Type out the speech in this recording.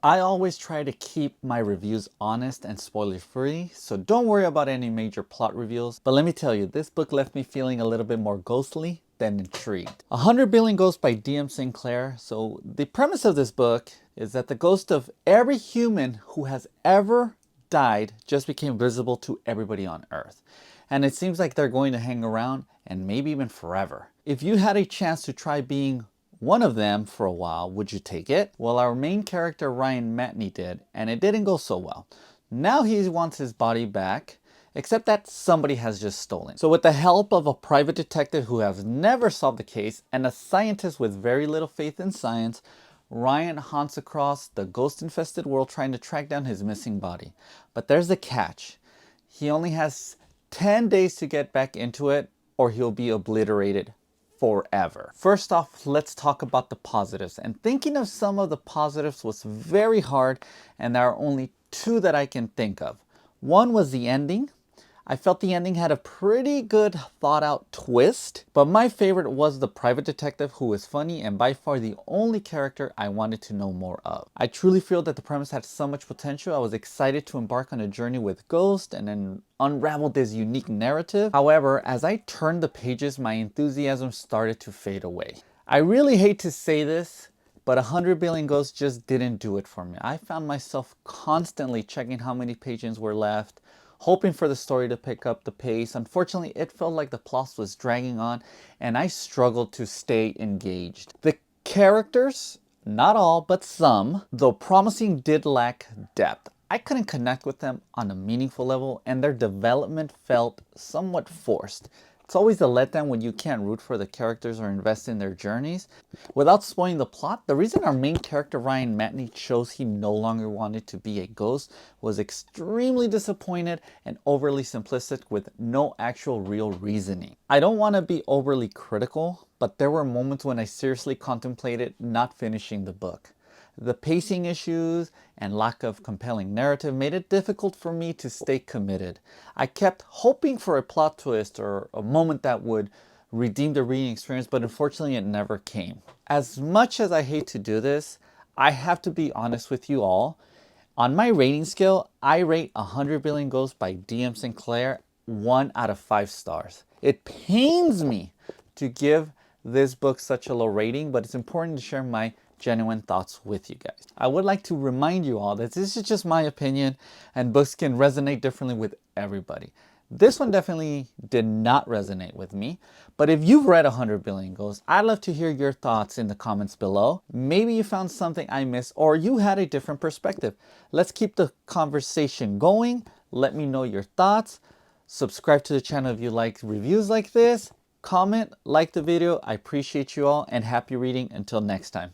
I always try to keep my reviews honest and spoiler free, so don't worry about any major plot reveals. But let me tell you, this book left me feeling a little bit more ghostly than intrigued. 100 Billion Ghosts by D.M. Sinclair. So the premise of this book is that the ghost of every human who has ever died just became visible to everybody on Earth. And it seems like they're going to hang around and maybe even forever. If you had a chance to try being one of them for a while, would you take it? Well, our main character Ryan Matney did, and it didn't go so well. Now he wants his body back, except that somebody has just stolen. So with the help of a private detective who has never solved the case and a scientist with very little faith in science, Ryan haunts across the ghost-infested world trying to track down his missing body. But there's a catch. He only has 10 days to get back into it, or he'll be obliterated forever. First off, let's talk about the positives. And thinking of some of the positives was very hard, and there are only two that I can think of. One was the ending. I felt the ending had a pretty good thought out twist, but my favorite was the private detective, who was funny and by far the only character I wanted to know more of. I truly feel that the premise had so much potential. I was excited to embark on a journey with Ghost and then unravel this unique narrative. However, as I turned the pages, my enthusiasm started to fade away. I really hate to say this, but 100 Billion Ghosts just didn't do it for me. I found myself constantly checking how many pages were left, hoping for the story to pick up the pace. Unfortunately, it felt like the plot was dragging on and I struggled to stay engaged. The characters, not all, but some, though promising, did lack depth. I couldn't connect with them on a meaningful level and their development felt somewhat forced. It's always a letdown when you can't root for the characters or invest in their journeys. Without spoiling the plot, the reason our main character Ryan Matney chose he no longer wanted to be a ghost was extremely disappointed and overly simplistic with no actual real reasoning. I don't want to be overly critical, but there were moments when I seriously contemplated not finishing the book. The pacing issues and lack of compelling narrative made it difficult for me to stay committed. I kept hoping for a plot twist or a moment that would redeem the reading experience, but unfortunately it never came. As much as I hate to do this, I have to be honest with you all. On my rating scale, I rate 100 Billion Ghosts by D.M. Sinclair 1 out of 5 stars. It pains me to give this book such a low rating, but it's important to share my genuine thoughts with you guys. I would like to remind you all that this is just my opinion and books can resonate differently with everybody. This one definitely did not resonate with me, but if you've read 100 Billion Ghosts, I'd love to hear your thoughts in the comments below. Maybe you found something I missed or you had a different perspective. Let's keep the conversation going. Let me know your thoughts. Subscribe to the channel if you like reviews like this. Comment, like the video. I appreciate you all and happy reading. Until next time.